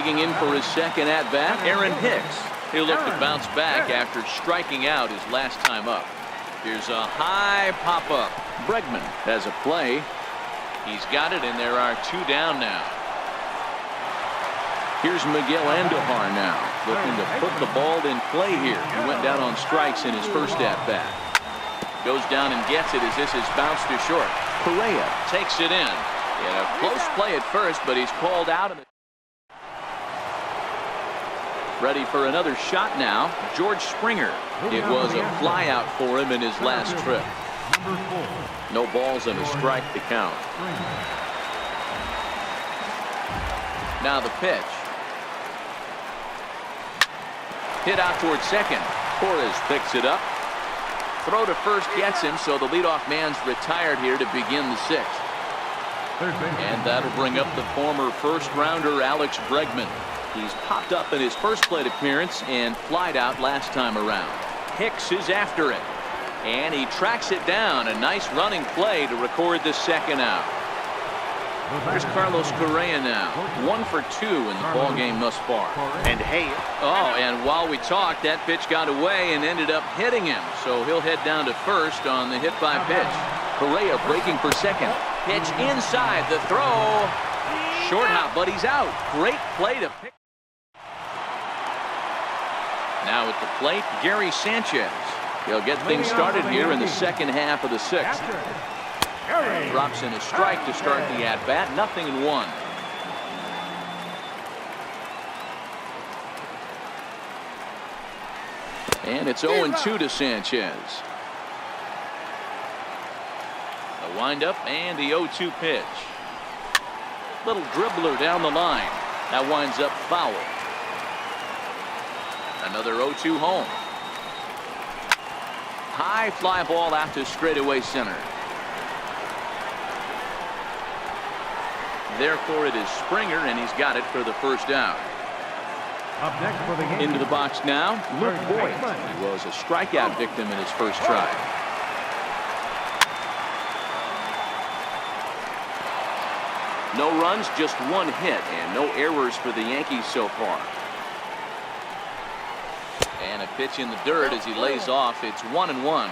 Digging in for his second at-bat, Aaron Hicks. He'll look to bounce back after striking out his last time up. Here's a high pop-up. Bregman has a play. He's got it, and there are 2 down now. Here's Miguel Andujar now, looking to put the ball in play here. He went down on strikes in his first at-bat. Goes down and gets it as this is bounced to short. Correa takes it in. He had a close play at first, but he's called out. Ready for another shot now, George Springer. It was a fly out for him in his last trip. No balls and a strike to count. Now the pitch. Hit out towards second. Torres picks it up. Throw to first gets him, so the leadoff man's retired here to begin the 6th. And that'll bring up the former first-rounder Alex Bregman. He's popped up in his first plate appearance and flied out last time around. Hicks is after it, and he tracks it down. A nice running play to record the second out. Here's Carlos Correa now, 1 for 2 in the ball game thus far. And hey, and while we talked, that pitch got away and ended up hitting him, so he'll head down to first on the hit by pitch. Correa breaking for second. Pitch inside, the throw. Short hop, but he's out. Great play to pick. Now at the plate, Gary Sanchez. He'll get things started here in the second half of the 6th. Drops in a strike to start the at-bat. 0-1. And it's 0-2 to Sanchez. The windup and the 0-2 pitch. Little dribbler down the line. That winds up foul. Another 0-2 home. High fly ball out to straightaway center. Therefore, it is Springer, and he's got it for the first out. Up next for the game. Into the box now, Luke Voigt. He was a strikeout victim in his first try. No runs, just 1 hit, and no errors for the Yankees so far. And a pitch in the dirt as he lays off. It's 1-1.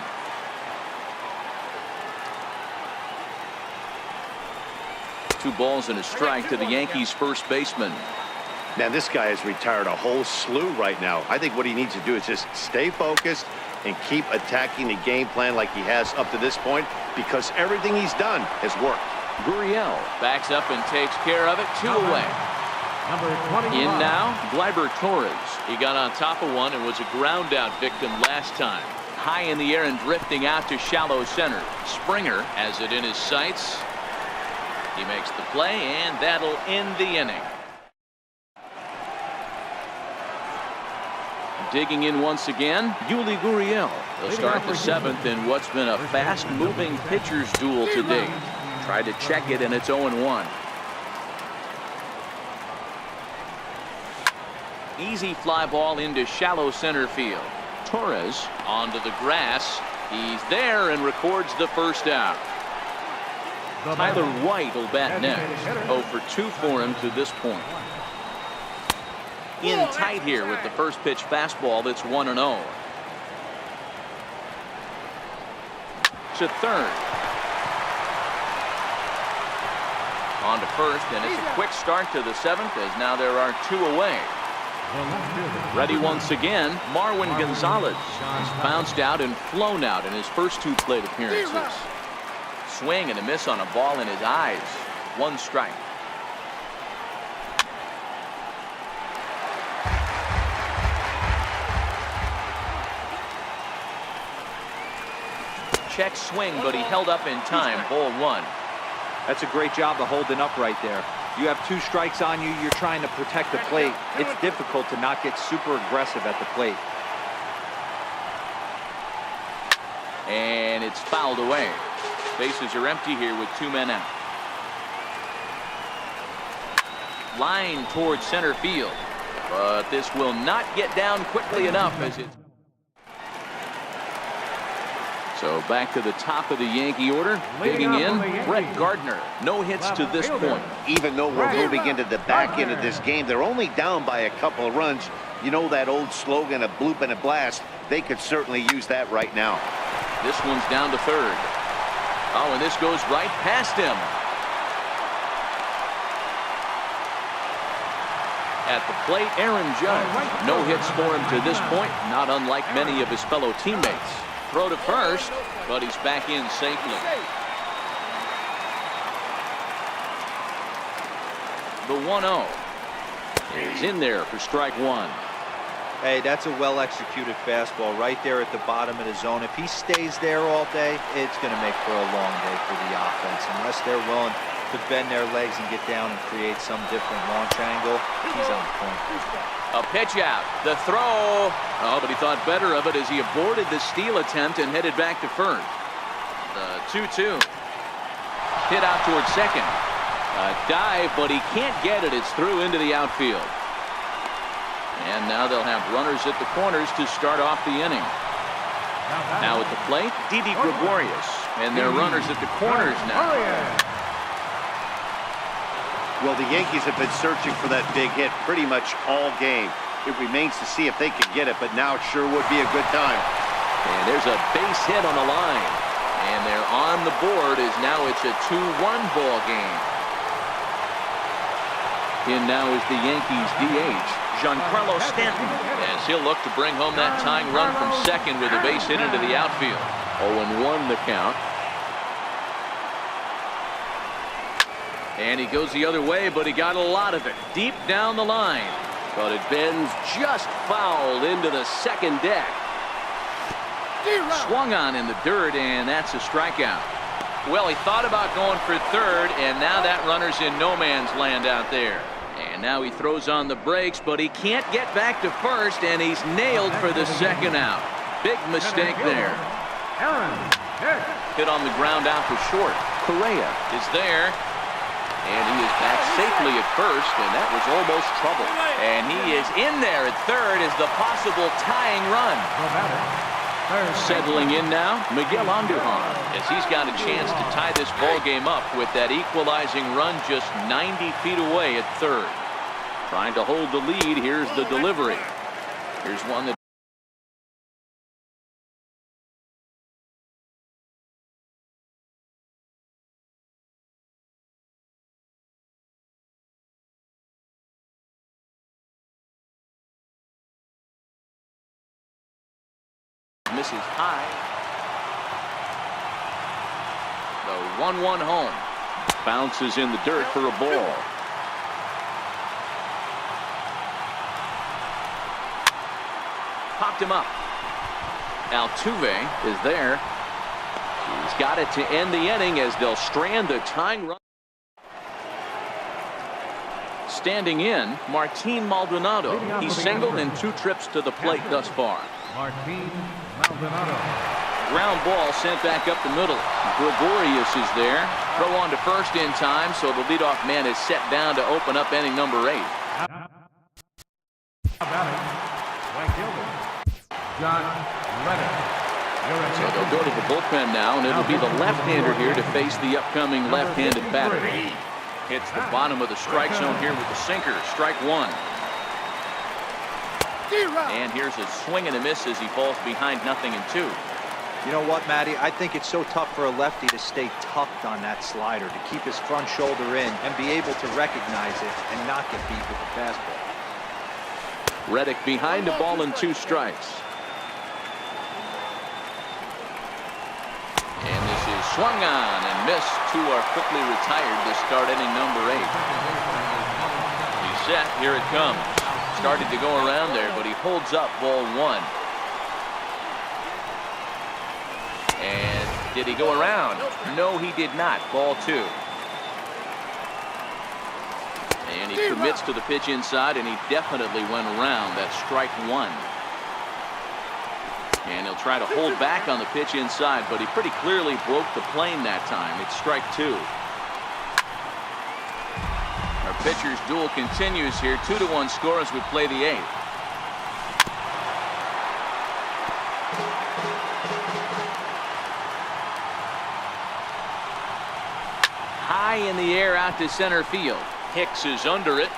Two balls and a strike to the Yankees first baseman. Now this guy has retired a whole slew right now. I think what he needs to do is just stay focused and keep attacking the game plan like he has up to this point, because everything he's done has worked. Gurriel backs up and takes care of it. 2 away. In now, Gleyber Torres. He got on top of one and was a ground out victim last time. High in the air and drifting out to shallow center. Springer has it in his sights. He makes the play, and that'll end the inning. Digging in once again, Yuli Gurriel. He'll start the 7th in what's been a fast-moving pitcher's duel to date. Tried to check it, and it's 0-1. Easy fly ball into shallow center field. Torres onto the grass. He's there and records the first out. Tyler White will bat next. 0 for 2 for him to this point. In tight here with the first pitch fastball that's 1-0. To third. On to first, and it's a quick start to the 7th as now there are 2 away. Ready once again, Marwin Gonzalez. He's bounced out and flown out in his first 2 plate appearances. Swing and a miss on a ball in his eyes. 1 strike. Check swing, but he held up in time. Ball 1. That's a great job of holding up right there. You have 2 strikes on you. You're trying to protect the plate. It's difficult to not get super aggressive at the plate. And it's fouled away. Bases are empty here with 2 men out. Line towards center field. But this will not get down quickly enough as it's So back to the top of the Yankee order. Digging in, Brett Gardner. No hits to this point. Even though we're moving into the back end of this game, they're only down by a couple of runs. You know that old slogan, a bloop and a blast. They could certainly use that right now. This one's down to third. Oh, and this goes right past him. At the plate, Aaron Judge. No hits for him to this point, not unlike many of his fellow teammates. Throw to first, but he's back in safely. The 1-0 is in there for strike one. Hey, that's a well-executed fastball right there at the bottom of the zone. If he stays there all day, it's going to make for a long day for the offense. Unless they're willing to bend their legs and get down and create some different launch angle, he's on point. A pitch out. The throw. Oh, but he thought better of it as he aborted the steal attempt and headed back to first. The 2-2. Hit out towards second. A dive, but he can't get it. It's through into the outfield. And now they'll have runners at the corners to start off the inning. Now at the plate, Didi Gregorius. And they're runners at the corners now. Well, the Yankees have been searching for that big hit pretty much all game. It remains to see if they can get it, but now it sure would be a good time. And there's a base hit on the line. And they're on the board as now it's a 2-1 ball game. In now is the Yankees DH, Giancarlo Stanton, as he'll look to bring home that tying run from second with a base hit into the outfield. 0-1 the count. And he goes the other way, but he got a lot of it deep down the line. But it bends just foul into the second deck. Swung on in the dirt, and that's a strikeout. Well, he thought about going for third, and now that runner's in no man's land out there. And now he throws on the brakes, but he can't get back to first, and he's nailed for the second out. Big mistake there. Hit on the ground out to short. Correa is there, and he is back safely at first, and that was almost trouble. And he is in there at third as the possible tying run. Settling in now, Miguel Andujar, as he's got a chance to tie this ball game up with that equalizing run just 90 feet away at third. Trying to hold the lead. Here's the delivery. Here's one that misses high. The 1-1 home. Bounces in the dirt for a ball. Popped him up. Altuve is there. He's got it to end the inning as they'll strand the tying run. Standing in, Martin Maldonado. He's singled in 2 trips to the plate thus far. Martin Maldonado. Ground ball sent back up the middle. Gregorius is there. Throw on to first in time, so the leadoff man is set down to open up inning number 8. So they'll go to the bullpen now, and it'll be the left-hander here to face the upcoming left-handed batter. Hits the bottom of the strike zone here with the sinker. Strike one. And here's a swing and a miss as he falls behind 0-2. You know what, Matty? I think it's so tough for a lefty to stay tucked on that slider, to keep his front shoulder in and be able to recognize it and not get beat with the fastball. Reddick behind a ball and 2 strikes. And this is swung on and missed. 2 are quickly retired to start inning number 8. He's set. Here it comes. Started to go around there, but he holds up ball 1. And did he go around? No, he did not. Ball 2. And he commits to the pitch inside, and he definitely went around. That's strike 1. And he'll try to hold back on the pitch inside, but he pretty clearly broke the plane that time. It's strike 2. Our pitcher's duel continues here. 2-1 score as we play the 8th. High in the air out to center field. Hicks is under it.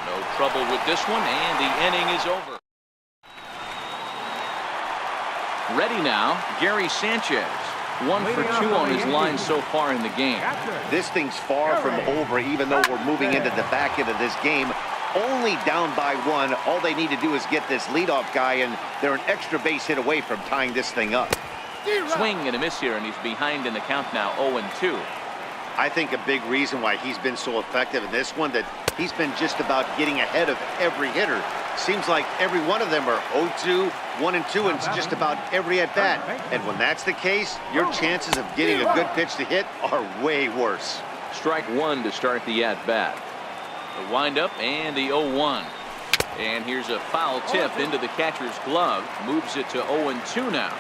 No trouble with this one, and the inning is over. Ready now, Gary Sanchez. 1 for 2 on his line so far in the game. This thing's far from over, even though we're moving into the back end of this game. Only down by 1. All they need to do is get this leadoff guy, and they're an extra base hit away from tying this thing up. Swing and a miss here, and he's behind in the count now, 0-2. I think a big reason why he's been so effective in this one, that he's been just about getting ahead of every hitter. Seems like every one of them are 0-2, 1-2, and it's just about every at-bat. And when that's the case, your chances of getting a good pitch to hit are way worse. Strike 1 to start the at-bat. The windup and the 0-1. And here's a foul tip into the catcher's glove. Moves it to 0-2 now.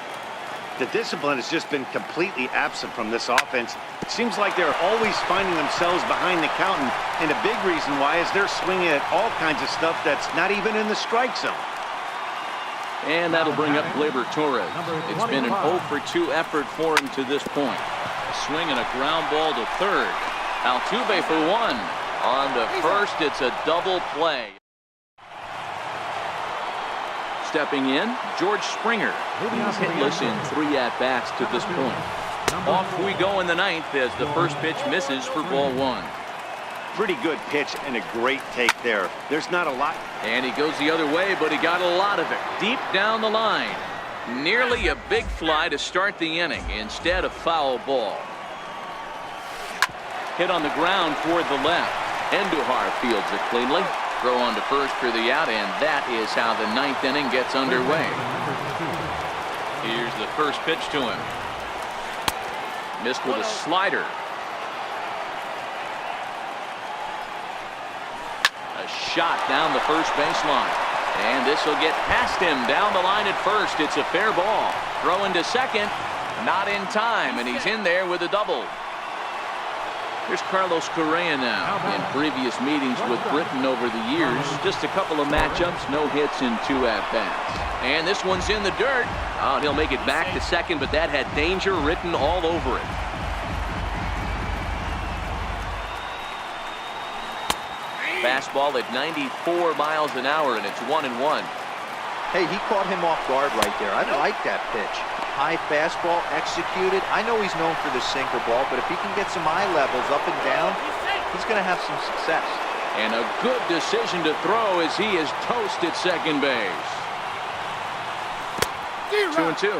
The discipline has just been completely absent from this offense. It seems like they're always finding themselves behind the count, and a big reason why is they're swinging at all kinds of stuff that's not even in the strike zone. And that'll bring up Gleyber Torres. It's been an 0 for 2 effort for him to this point. A swing and a ground ball to third. Altuve for 1. On to first, it's a double play. Stepping in, George Springer. He's hitless in 3 at-bats to this point. Off we go in the 9th as the first pitch misses for ball 1. Pretty good pitch and a great take there. There's not a lot. And he goes the other way, but he got a lot of it. Deep down the line. Nearly a big fly to start the inning instead of foul ball. Hit on the ground toward the left. Andujar fields it cleanly. Throw on to first for the out, and that is how the 9th inning gets underway. Here's the first pitch to him. Missed with a slider. A shot down the first baseline. And this will get past him down the line at first. It's a fair ball. Throw into second. Not in time, and he's in there with a double. Here's Carlos Correa now. In previous meetings with Britain over the years, just a couple of matchups, no hits in 2 at-bats. And this one's in the dirt. Oh, he'll make it back to second, but that had danger written all over it. Fastball at 94 miles an hour, and it's 1-1. Hey, he caught him off guard right there. I like that pitch. High fastball executed. I know he's known for the sinker ball, but if he can get some eye levels up and down, he's going to have some success. And a good decision to throw as he is toast at second base. 2-2.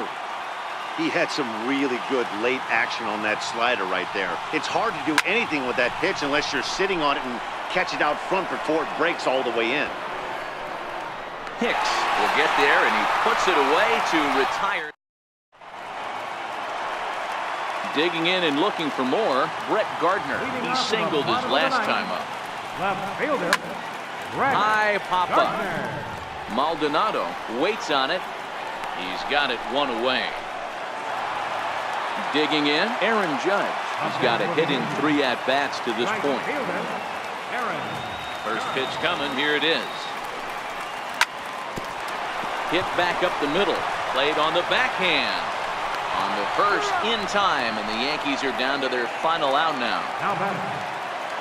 He had some really good late action on that slider right there. It's hard to do anything with that pitch unless you're sitting on it and catch it out front before it breaks all the way in. Hicks will get there, and he puts it away to retire. Digging in and looking for more, Brett Gardner. He singled his last time up. Left fielder, Brett High pop-up. Gardner. Maldonado waits on it. He's got it 1 away. Digging in, Aaron Judge. He's got a hit in 3 at-bats to this point. First pitch coming, here it is. Hit back up the middle, played on the backhand. On the first in time, and the Yankees are down to their final out now.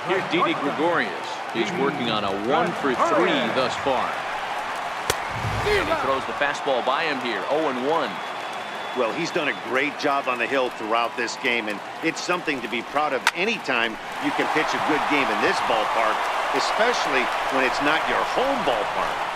Here's Didi Gregorius. He's working on a 1 for 3 thus far. And he throws the fastball by him here, 0-1. Well, he's done a great job on the hill throughout this game, and it's something to be proud of anytime you can pitch a good game in this ballpark, especially when it's not your home ballpark.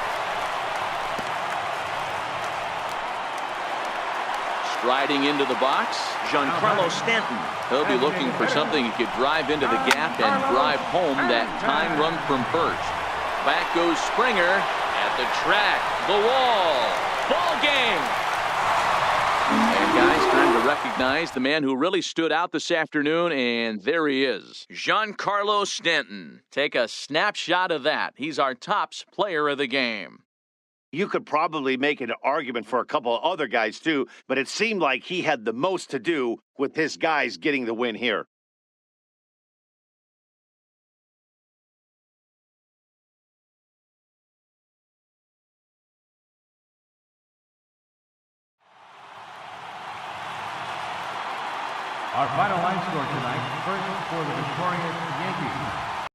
Striding into the box, Giancarlo Stanton. He'll be looking for something he could drive into the gap and drive home that time run from first. Back goes Springer at the track, the wall, ball game. And guys, time to recognize the man who really stood out this afternoon, and there he is, Giancarlo Stanton. Take a snapshot of that. He's our tops player of the game. You could probably make an argument for a couple of other guys too, but it seemed like he had the most to do with his guys getting the win here. Our final line score tonight, first for the victorious Yankees.